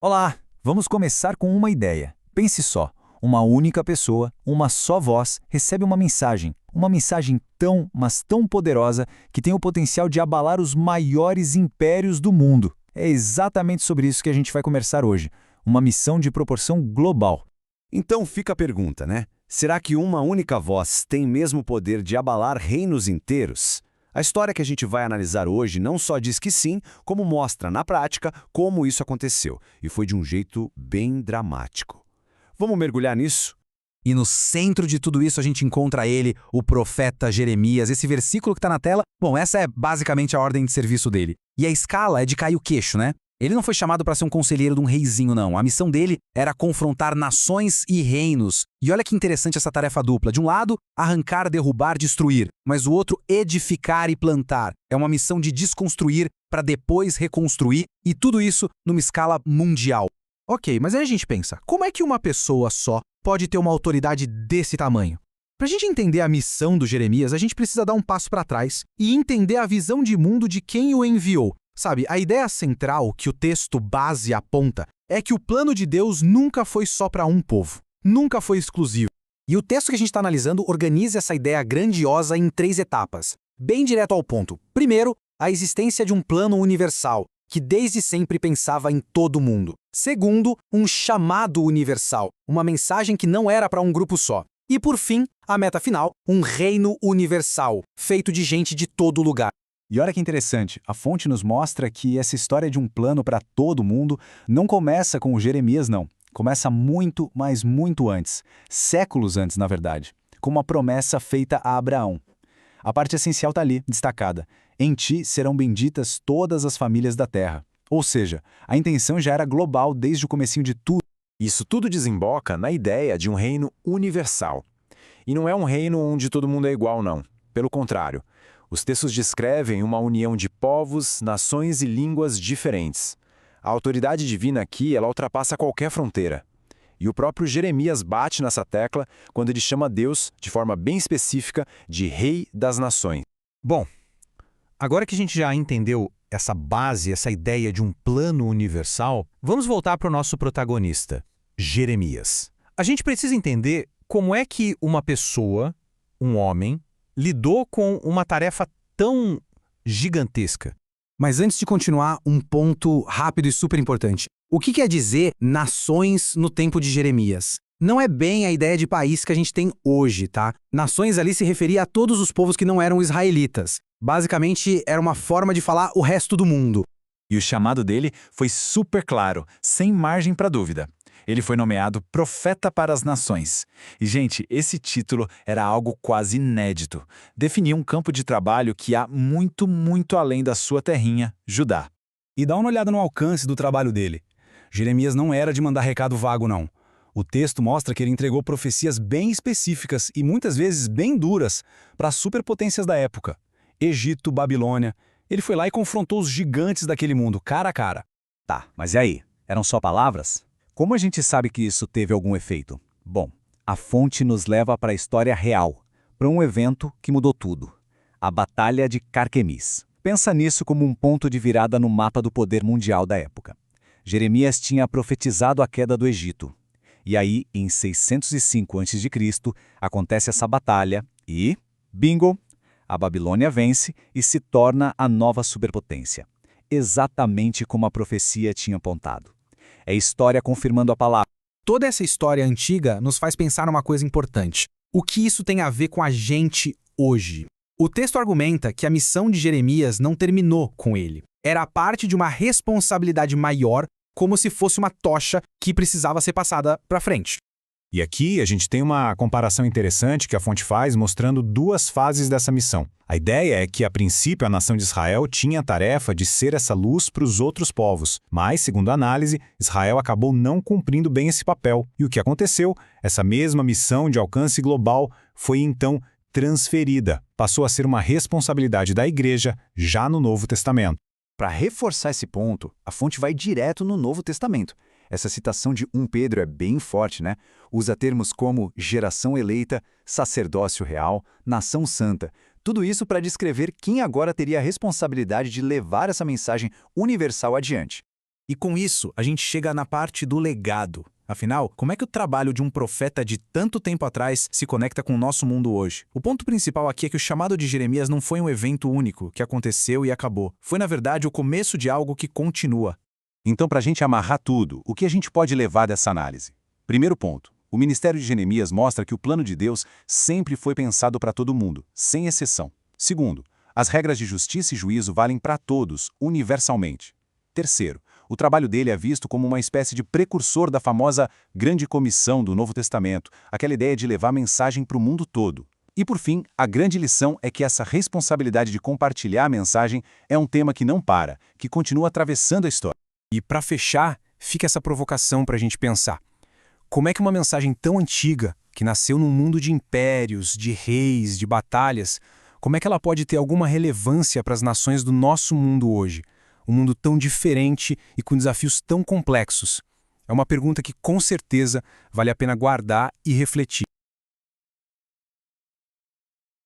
Olá, vamos começar com uma ideia. Pense só, uma única pessoa, uma só voz, recebe uma mensagem tão, mas tão poderosa que tem o potencial de abalar os maiores impérios do mundo. É exatamente sobre isso que a gente vai conversar hoje, uma missão de proporção global. Então fica a pergunta, né? Será que uma única voz tem mesmo o poder de abalar reinos inteiros? A história que a gente vai analisar hoje não só diz que sim, como mostra na prática como isso aconteceu, e foi de um jeito bem dramático. Vamos mergulhar nisso? E no centro de tudo isso a gente encontra ele, o profeta Jeremias. Esse versículo que está na tela, bom, essa é basicamente a ordem de serviço dele. E a escala é de cair o queixo, né? Ele não foi chamado para ser um conselheiro de um reizinho, não. A missão dele era confrontar nações e reinos. E olha que interessante essa tarefa dupla. De um lado, arrancar, derrubar, destruir. Mas o outro, edificar e plantar. É uma missão de desconstruir para depois reconstruir. E tudo isso numa escala mundial. Ok, mas aí a gente pensa, como é que uma pessoa só pode ter uma autoridade desse tamanho? Para a gente entender a missão do Jeremias, a gente precisa dar um passo para trás e entender a visão de mundo de quem o enviou. Sabe, a ideia central que o texto base aponta é que o plano de Deus nunca foi só para um povo, nunca foi exclusivo. E o texto que a gente está analisando organiza essa ideia grandiosa em 3 etapas, bem direto ao ponto. Primeiro, a existência de um plano universal, que desde sempre pensava em todo mundo. Segundo, um chamado universal, uma mensagem que não era para um grupo só. E por fim, a meta final, um reino universal, feito de gente de todo lugar. E olha que interessante, a fonte nos mostra que essa história de um plano para todo mundo não começa com o Jeremias, não. Começa muito, mas muito antes. Séculos antes, na verdade. Com uma promessa feita a Abraão. A parte essencial está ali, destacada. Em ti serão benditas todas as famílias da terra. Ou seja, a intenção já era global desde o comecinho de tudo. Isso tudo desemboca na ideia de um reino universal. E não é um reino onde todo mundo é igual, não. Pelo contrário. Os textos descrevem uma união de povos, nações e línguas diferentes. A autoridade divina aqui, ela ultrapassa qualquer fronteira. E o próprio Jeremias bate nessa tecla quando ele chama Deus, de forma bem específica, de Rei das Nações. Bom, agora que a gente já entendeu essa base, essa ideia de um plano universal, vamos voltar para o nosso protagonista, Jeremias. A gente precisa entender como é que uma pessoa, um homem, lidou com uma tarefa tão gigantesca. Mas antes de continuar, um ponto rápido e super importante. O que quer dizer nações no tempo de Jeremias? Não é bem a ideia de país que a gente tem hoje, tá? Nações ali se referia a todos os povos que não eram israelitas. Basicamente, era uma forma de falar o resto do mundo. E o chamado dele foi super claro, sem margem para dúvida. Ele foi nomeado Profeta para as Nações. E, gente, esse título era algo quase inédito. Definia um campo de trabalho que ia muito, muito além da sua terrinha, Judá. E dá uma olhada no alcance do trabalho dele. Jeremias não era de mandar recado vago, não. O texto mostra que ele entregou profecias bem específicas e muitas vezes bem duras para as superpotências da época. Egito, Babilônia. Ele foi lá e confrontou os gigantes daquele mundo, cara a cara. Tá, mas e aí? Eram só palavras? Como a gente sabe que isso teve algum efeito? Bom, a fonte nos leva para a história real, para um evento que mudou tudo. A Batalha de Carquemis. Pensa nisso como um ponto de virada no mapa do poder mundial da época. Jeremias tinha profetizado a queda do Egito. E aí, em 605 a.C., acontece essa batalha e, bingo, a Babilônia vence e se torna a nova superpotência. Exatamente como a profecia tinha apontado. É história confirmando a palavra. Toda essa história antiga nos faz pensar numa coisa importante. O que isso tem a ver com a gente hoje? O texto argumenta que a missão de Jeremias não terminou com ele. Era parte de uma responsabilidade maior, como se fosse uma tocha que precisava ser passada para frente. E aqui a gente tem uma comparação interessante que a fonte faz mostrando 2 fases dessa missão. A ideia é que, a princípio, a nação de Israel tinha a tarefa de ser essa luz para os outros povos. Mas, segundo a análise, Israel acabou não cumprindo bem esse papel. E o que aconteceu? Essa mesma missão de alcance global foi, então, transferida. Passou a ser uma responsabilidade da igreja já no Novo Testamento. Para reforçar esse ponto, a fonte vai direto no Novo Testamento. Essa citação de 1 Pedro é bem forte, né? Usa termos como geração eleita, sacerdócio real, nação santa. Tudo isso para descrever quem agora teria a responsabilidade de levar essa mensagem universal adiante. E com isso, a gente chega na parte do legado. Afinal, como é que o trabalho de um profeta de tanto tempo atrás se conecta com o nosso mundo hoje? O ponto principal aqui é que o chamado de Jeremias não foi um evento único, que aconteceu e acabou. Foi, na verdade, o começo de algo que continua. Então, para a gente amarrar tudo, o que a gente pode levar dessa análise? Primeiro ponto, o ministério de Jeremias mostra que o plano de Deus sempre foi pensado para todo mundo, sem exceção. Segundo, as regras de justiça e juízo valem para todos, universalmente. Terceiro, o trabalho dele é visto como uma espécie de precursor da famosa Grande Comissão do Novo Testamento, aquela ideia de levar a mensagem para o mundo todo. E por fim, a grande lição é que essa responsabilidade de compartilhar a mensagem é um tema que não para, que continua atravessando a história. E para fechar, fica essa provocação para a gente pensar. Como é que uma mensagem tão antiga, que nasceu num mundo de impérios, de reis, de batalhas, como é que ela pode ter alguma relevância para as nações do nosso mundo hoje? Um mundo tão diferente e com desafios tão complexos? É uma pergunta que, com certeza, vale a pena guardar e refletir.